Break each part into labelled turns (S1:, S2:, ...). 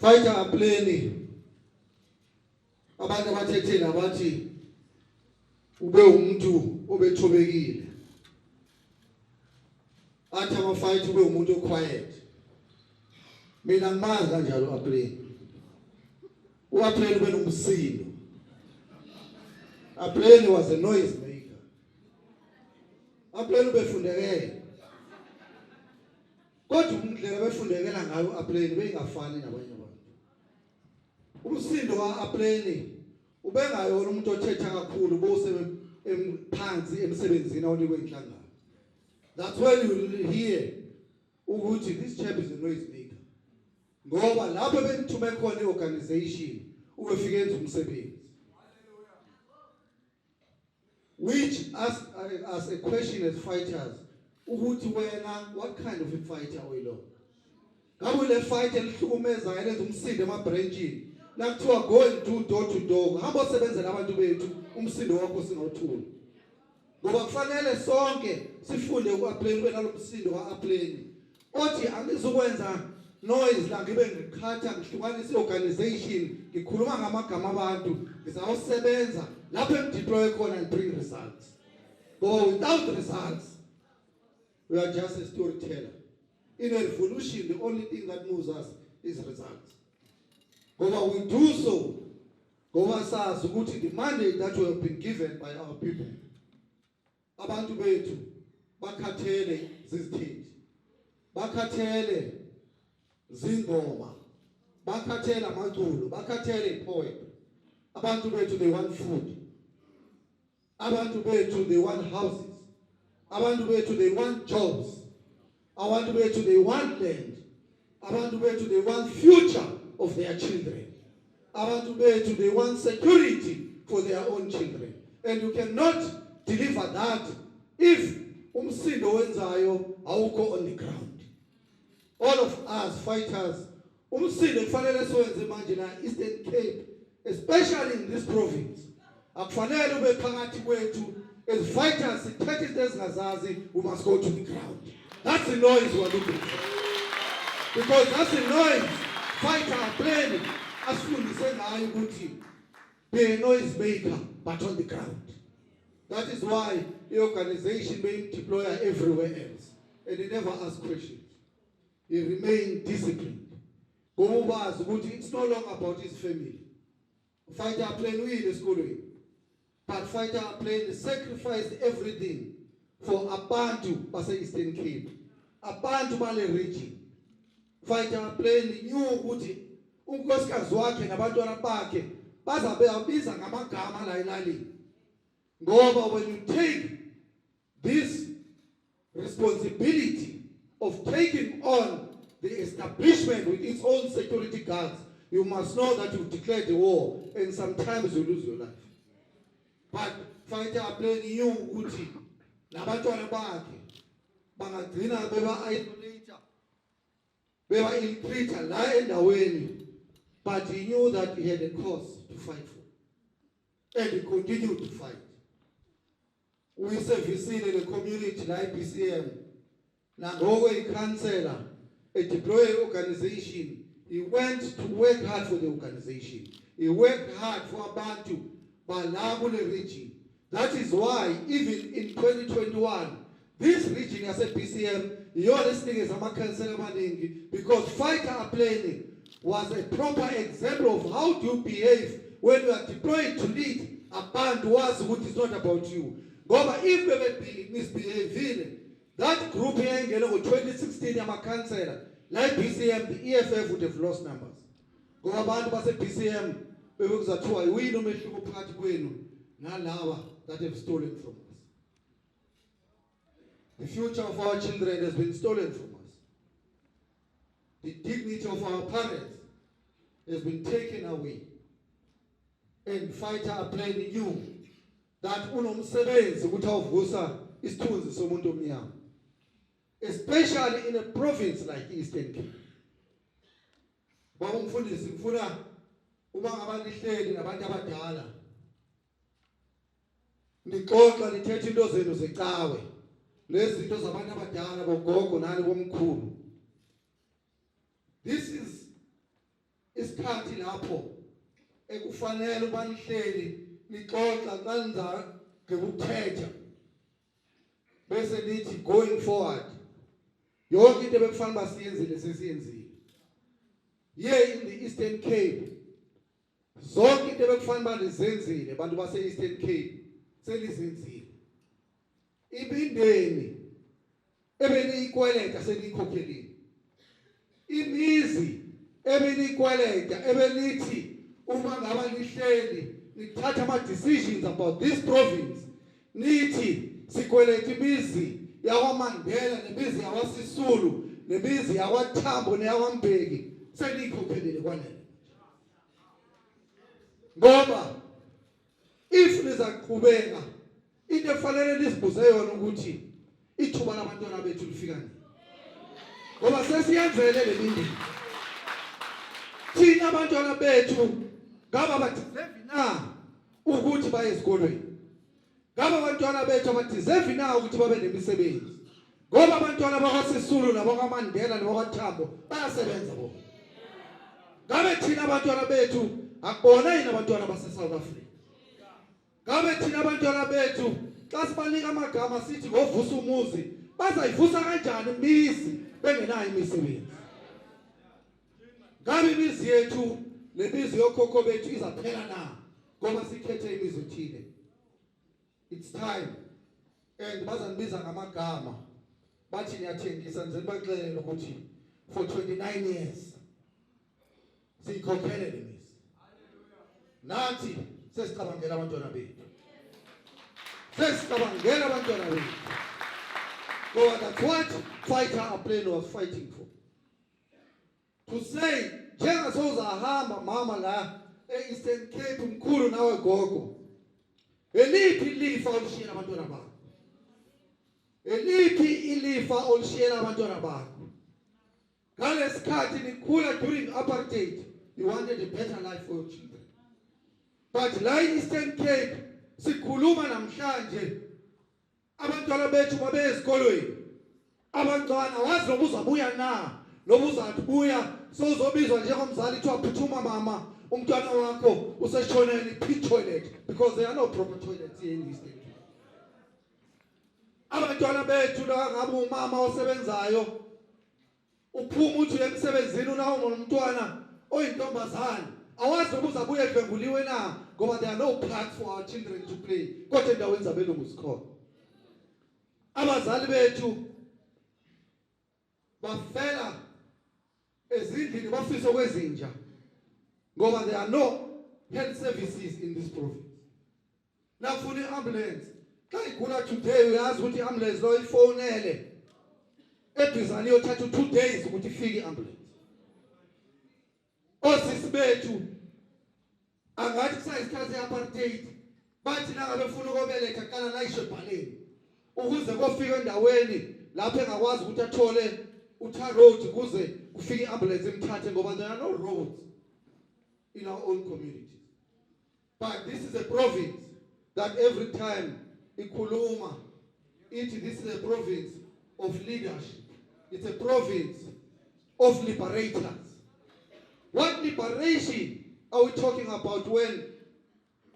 S1: Fighter Apleni abantu abathethile abathi ube umuntu obethobekile athi ama-fight ube umuntu oquiet. Mina ngimazi kanjalo Apleni. U-Apleni ube nomsindo. Apleni was a noise maker. Apleni ubefundekele. Kodwa indlela befundekela ngayo Apleni beyingafani nabanye abantu. Umsindo ka-Apleni ubengayona umuntu othetha kakhulu bose phansi emsebenzini awunikwe inhlangano. That's when you will hear ukuthi this chap is a noise maker. Ngoba lapho bengithume khona i-organization ubefike enza umsebenzi. Which as a question as fighters, ukuthi wena what kind of a fighter are you? Ngabe le fight elihlukumezayo elenza umsindo ema-branchini. Nakuthiwa go and do door to door. Hamba usebenzela abantu bethu umsindo wakho singawuthuli. Ngoba kufanele sonke sifunde ku-Apleni ube nalo msindo ka-Apleni. Othi angizukwenza noise la ngibe ngikhatha ngihlukanisa i-organization ngikhuluma ngamagama abantu ngizawusebenza lapho engideploy khona and bring results. But without results, we are just a storyteller. In a revolution, the only thing that moves us is results. But we do so, the mandate that we have been given by our people. Abantu bethu bakhathele zizithethe, bakhathele zingoma, bakhathele amaculo, bakhathele poem. Abantu bethu they want food. Abantu bethu they want houses. Abantu bethu they want jobs. Abantu bethu they want land. Abantu bethu they want future of their children. Abantu bethu they want security for their own children. And you cannot deliver that if umsindo wenzayo awukho on the ground. All of us fighters, umsindo kufanele siwenze manje la Eastern Cape, especially in this province. Akufanele ube phakathi kwethu as fighters sithethe izinto ezingazazi, we must go to the ground. That's the noise we are looking for. Because that's the noise fighter Apleni asifundise ngayo ukuthi be a noise maker but on the ground. That is why the organization being deployed everywhere else. And he never asks questions. He remained disciplined. It's no longer about his family. Fighter Apleni in the school. But Fighter Apleni sacrificed everything for Abantu base Eastern Cape. Abantu bale region. Fighter Apleni knew ukuthi unkosikazi wakhe nabantwana bakhe bazabe abiza ngamagama la elalini. Ngoba when you take this responsibility of taking on the establishment with its own security guards, you must know that you've declared the war and sometimes you lose your life. But Fighter Apleni knew ukuthi nabantwana bakhe bangagcina beba infiltrator la endaweni, but he knew that he had a cause to fight for. And he continued to fight. We serviced the community like BCM. Nangogo a councillor, a deployed organization. He went to work hard for the organization. He worked hard for Abantu, Balabule region. That is why even in 2021, this region as a BCM, you're listening as a councillor Maningi, because Fighter Apleni was a proper example of how to behave when you are deployed to lead a band was what is not about you. But if they misbehaving, that group here in 2016, I'm a councillor, like BCM, the EFF would have lost numbers. Go about BCM, we know that have stolen from us. The future of our children has been stolen from us. The dignity of our parents has been taken away. And Fighter Apleni knew that unomsebenzi ukuthi awuvusa isithunzi somuntu omnyama, especially in a province like Eastern Cape. Baba umfundisi ngifuna uma ngabantu ihleli nabantu abadala nixoxa lithethe into zenu zecawe, lezi zinto zabantu abadala bogogo nani bomkhulu. This is kunesikhathi lapho ekufanele ubanihleli nixoxa kanza ngekuthetha bese lithi going forward yonke into ebekufanele basiyenzile sesiyenzile. Here in the Eastern Cape zonke into ebekufanele bazenzile abantu base Eastern Cape selizenzile. Ibindeni ebeniyikweleta seniyikhokhelile. Imizi ebeniyikweleta ebenithi uma ngaba lihleli nithatha ama decisions about this province nithi sikweleta imizi yakwaMandela nemizi yakwaSisulu nemizi yakwaThambo neyakwaMbeki seniyikhokhelile kwanele. Ngoba if nizaqhubeka into efanele lisibuze yona ukuthi ithuba labantwana bethu lifika nini. Ngoba sesiyenzele le mindeni. Thina abantwana bethu ngaba badeserve na ukuthi baye esikolweni. Ngaba abantwana bethu abadeserve na ukuthi babe nemisebenzi. Ngoba abantwana bakwaSisulu nabakwaMandela nabakwaThambo bayasebenza bona. Ngabe thina abantwana bethu akubona yini abantwana base South Africa. Ngabe thina abantwana bethu xa sibanika amagama sithi ngovusa umuzi bazayivusa kanjani imizi bengenayo imisebenzi. Ngabe imizi yethu lemizi yokhokho bethu izaphela na ngoba sikhethe imizi ethile. It's time and bazanibiza ngamagama bathi niyathengisa nje baxelele ukuthi for 29 years sikhokhele lemizi. Nathi sesicabangela abantwana bethu. Sesicabangela abantwana bethu. So that's what fighter Apleni was fighting for. To say njengasozahamba mama la eEastern Cape mkhulu nawe gogo. Eliphi ilifa olishiyela abantwana bakho? Eliphi ilifa olishiyela abantwana bakho? Ngalesikhathi nikhula during apartheid, you wanted a better life for your children. But la eEastern Cape sikhuluma namhlanje abantwana bethu babe ezikolweni. Abantwana wazi lobu uzabuya na? Lobu uzabuya sozobizwa njengomzali kuthiwa phuthuma mama umntwana wakho useshonela i-pit toilet because there are no proper toilets here in Eastern Cape. Abantwana bethu la ngabe umama osebenzayo uphuma uthi emsebenzini unawo nomntwana oyintombazana awazi lobu uzabuya edlenguliwe na ngoba there are no parks for our children to play kodwa endaweni zabelungu sikhona. Abazali bethu bafela ezindlini bafisa kwezinja ngoba there are no health services in this province. Nafuna iambulance xa igula today uyazi ukuthi iambulance lo ifonele ebizani yothatha 2 days ukuthi ifike iambulance. Osisi bethu angathi kusayisikhathi seapartheid bathi nangabe ufuna ukubeletha qala la ishebhaleni ukuze kofika endaweni lapho engakwazi ukuthi athole utha road kuze kufike iambulance imthathe ngoba there are no roads in our own communities. But this is a province that every time ikhuluma ithi this is a province of leadership. It's a province of liberators. What liberation are we talking about when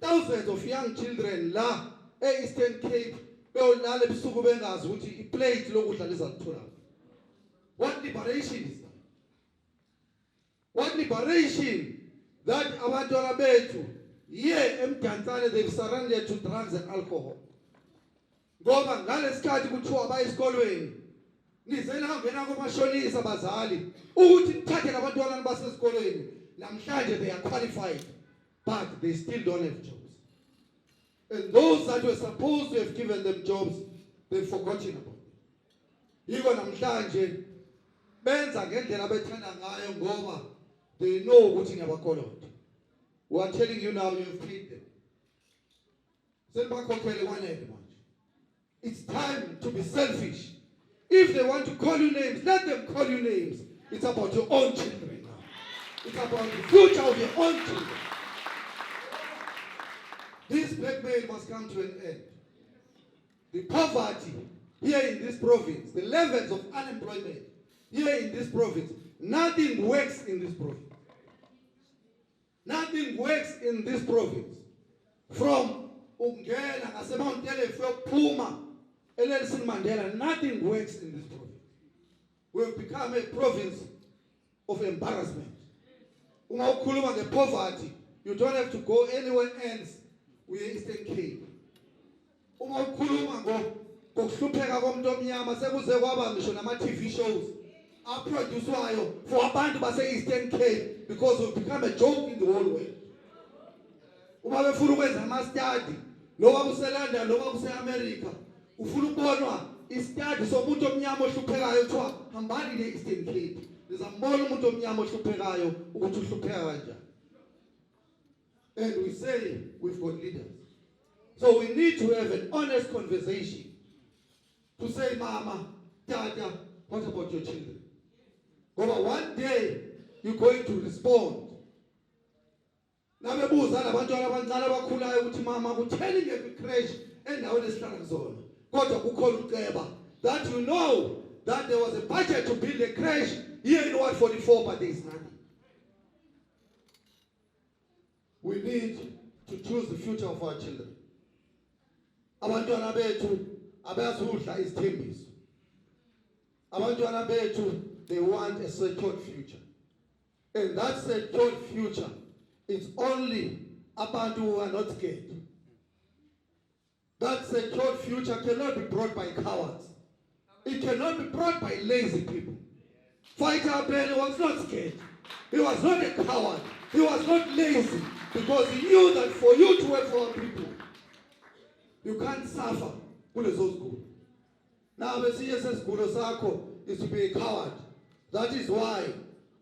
S1: thousands of young children la eEastern Cape beyolala ebusuku bengazi ukuthi iplate lokudla lizalithola? What liberation is that? What liberation that abantwana bethu here eMdantsane they've surrendered to drugs and alcohol? Ngoba ngalesikhathi kuthiwa abayesikolweni nizela ngena komashonisa abazali ukuthi nithathe labantwana basesikolweni namhlanje they are qualified but they still don't have jobs. And those that were supposed to have given them jobs, they've forgotten about them. Yiko namhlanje benza ngendlela abethanda ngayo ngoba they know ukuthi ngiyabakholota. We are telling you now, you have paid them. Selibakhokhele kwanele manje. It's time to be selfish. If they want to call you names, let them call you names. It's about your own children now. It's about the future of your own children. This blackmail must come to an end. The poverty here in this province, the levels of unemployment here in this province, nothing works in this province. Nothing works in this province. From Ungela, Asemount Telefo, Puma, Nelson Mandela, nothing works in this province. We've become a province of embarrassment. Ungakhuluma the poverty, you don't have to go anywhere else. We are Eastern Cape. Ungakhuluma ngokuhlupheka komuntu omnyama sekuze kwaba ngisho nama-TV shows aproducwayo for abantu base-Eastern Cape because we've become a joke in the whole world. Uma befuna ukwenza ama-study, noma kuseLondon noma kuse-America, ufuna ukubonwa i-study somuntu omnyama ohluphekayo kuthiwa hambani ne-Eastern Cape. Nizambona umuntu omnyama ohluphekayo ukuthi uhlupheka kanjani. And we say we've got leaders. So we need to have an honest conversation to say, Mama, Dada, what about your children? But one day you're going to respond. Nabebuza labantwana abancane abakhulayo ukuthi mama kutheni ngekwi-crash endaweni esihlala kuzona. Kodwa kukhona uceba that you know that there was a budget to build a crash here in Ward 44, but there is nothing. We need to choose the future of our children. Abantwana bethu abazudla izithembiso. Abantwana bethu, they want a secured future. And that secured future is only abantu who are not scared. That secured future cannot be brought by cowards. It cannot be brought by lazy people. Fighter Apleni was not scared. He was not a coward. He was not lazy because he knew that for you to work for our people, you can't suffer. Now the CSS Gurosako is to be a coward. That is why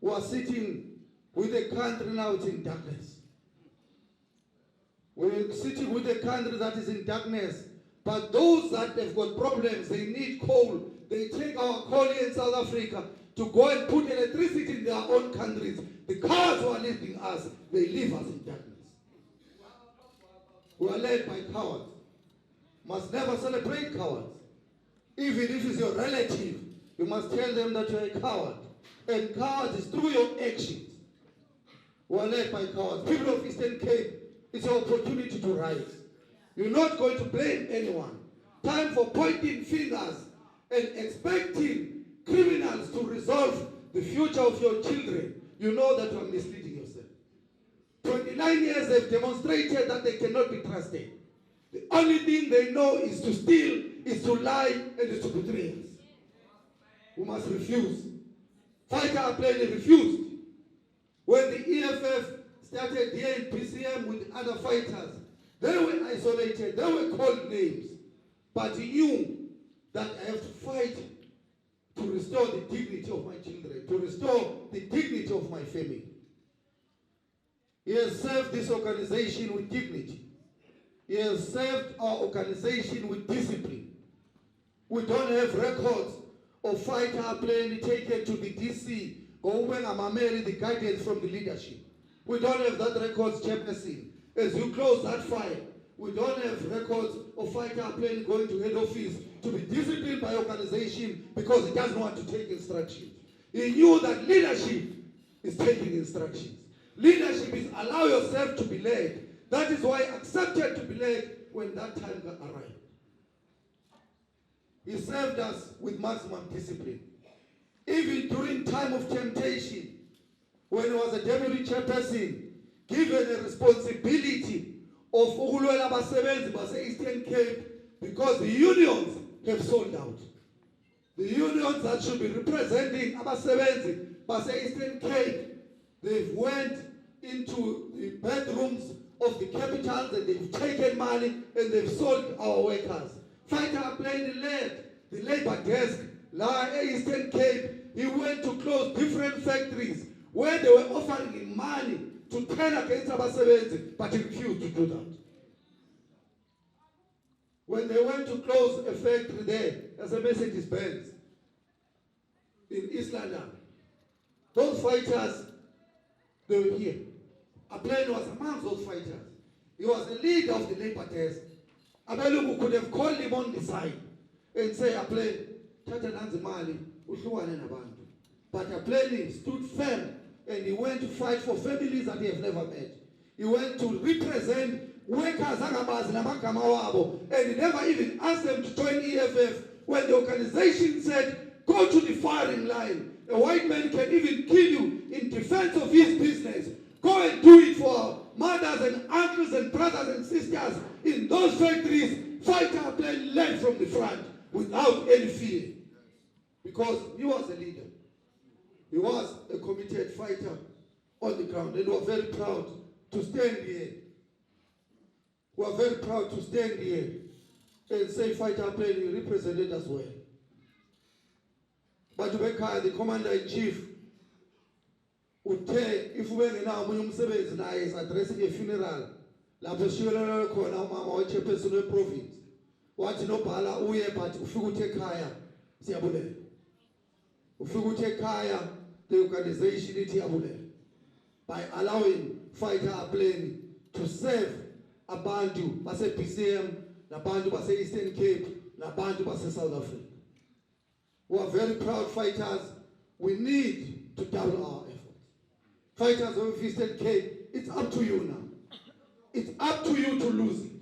S1: we are sitting with a country now it's in darkness. We're sitting with a country that is in darkness. But those that have got problems, they need coal. They take our coal here in South Africa to go and put electricity in their own countries. The cowards who are leading us, they leave us in darkness. We are led by cowards. Must never celebrate cowards. Even if it's your relative, you must tell them that you're a coward. And cowards is through your actions. We are led by cowards. People of Eastern Cape, it's your opportunity to rise. You're not going to blame anyone. Time for pointing fingers and expecting criminals to resolve the future of your children. You know that you are misleading yourself. 29 years they've demonstrated that they cannot be trusted. The only thing they know is to steal, is to lie, and is to betray us. We must refuse. Fighter Apleni refused. When the EFF started here in BCM with other fighters, they were isolated, they were called names. But he knew that I have to fight to restore the dignity of my children, to restore the dignity of my family. He has served this organization with dignity. He has served our organization with discipline. We don't have records of Fighter Apleni taken to the DC or when Amameli the guidance from the leadership. We don't have that records, Chairperson. As you close that file, we don't have records of Fighter Apleni going to head office to be disciplined by organization because he doesn't want to take instructions. He knew that leadership is taking instructions. Leadership is allow yourself to be led. That is why I accepted to be led when that time arrived. He served us with maximum discipline. Even during time of temptation, when he was a deputy chairperson, given a responsibility of ukulwela abasebenzi base-Eastern Cape because the unions have sold out. The unions that should be representing abasebenzi base-Eastern Cape, they've went into the bedrooms of the capitals and they've taken money and they've sold our workers. Fighter Apleni led the labor desk, Eastern Cape. He went to close different factories where they were offering him money to turn against abasebenzi, but he refused to do that. When they went to close a factory there, as a Mercedes-Benz in East London, those fighters, they were here. Apleni was among those fighters. He was the leader of the labor desk. Abelugu could have called him on the side and say, Apleni, thatha nanzi imali, uhlukane nabantu. But Apleni stood firm and he went to fight for families that he has never met. He went to represent workers and he never even asked them to join EFF. When the organization said, go to the firing line, a white man can even kill you in defense of his business. Go and do it for our mothers and uncles and brothers and sisters in those factories. Fighter Apleni led from the front without any fear. Because he was a leader. He was a committed fighter on the ground. And we are very proud to stand here. We are very proud to stand here and say Fighter Apleni represented us well. But the commander-in-chief, if we were now is addressing a funeral, lapho shiyolala khona umama wachairperson weprovince wathi nobhala uye but ufika uthe ekhaya siyabulela, ufika uthe ekhaya the organization ithi yabulela by allowing Fighter Apleni to serve abantu base BCM, nabantu base Eastern Cape, nabantu base South Africa. We are very proud fighters. We need to double our efforts. Fighters of Eastern Cape, it's up to you now. It's up to you to lose it.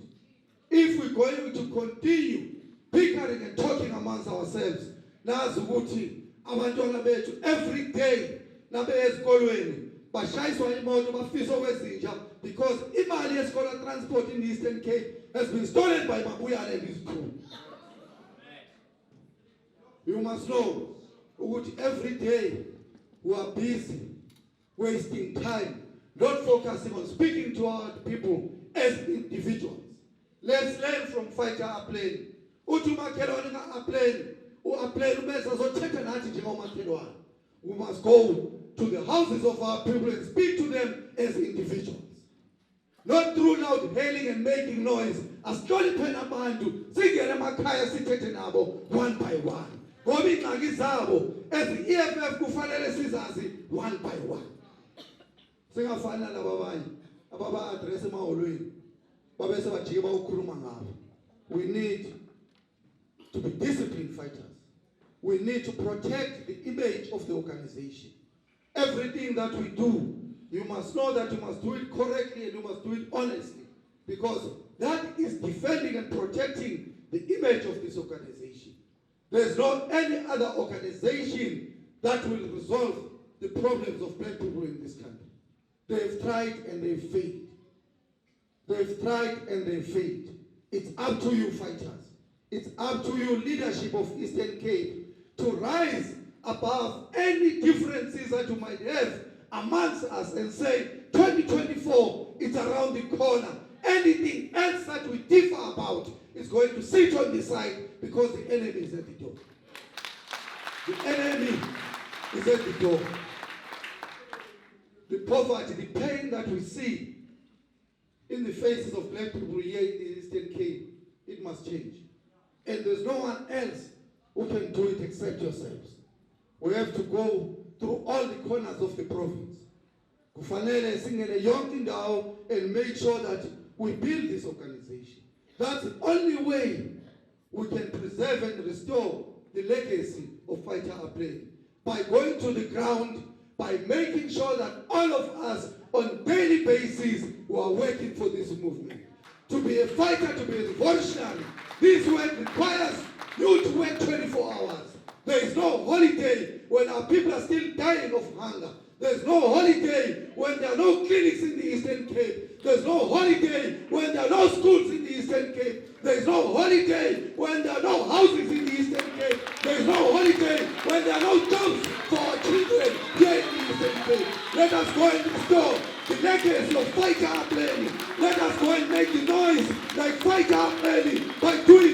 S1: If we're going to continue bickering and talking amongst ourselves, every day, because imali yesikole transport in the Eastern Cape has been stolen by Mabuyane and his crew. You must know that every day we are busy wasting time, not focusing on speaking to our people as individuals. Let's learn from Fighter Apleni. We must go to the houses of our people and speak to them as individuals. Not through loud hailing and making noise. As Jolly Penabandu, singing Makaya sitting one by one. As the EFF kufanele sizazi one by one. Singafana nababanye ababa address emahholweni babese bajike bawukhuluma ngabo. We need to be disciplined fighters. We need to protect the image of the organization. Everything that we do, you must know that you must do it correctly and you must do it honestly, because that is defending and protecting the image of this organization. There's not any other organization that will resolve the problems of black people in this country. They've tried and they've failed. They've tried and they've failed. It's up to you, fighters. It's up to you, leadership of Eastern Cape, to rise above any differences that you might have amongst us and say, 2024 is around the corner. Anything else that we differ about is going to sit on the side because the enemy is at the door. The enemy is at the door. The poverty, the pain that we see in the faces of black people here in the Eastern Cape, it must change. And there's no one else who can do it except yourselves. We have to go through all the corners of the province. Kufanele singene yonke indawo and make sure that we build this organization. That's the only way we can preserve and restore the legacy of Fighter Apleni. By going to the ground, by making sure that all of us on daily basis who are working for this movement. To be a fighter, to be a revolutionary, this work requires you to work 24 hours. There is no holiday when our people are still dying of hunger. There's no holiday when there are no clinics in the Eastern Cape. There's no holiday when there are no schools in the Eastern Cape. There's no holiday when there are no houses in the Eastern Cape. There's no holiday when there are no jobs for our children here in the Eastern Cape. Let us go and restore the legacy of Fighter Apleni. Let us go and make the noise like Fighter Apleni by doing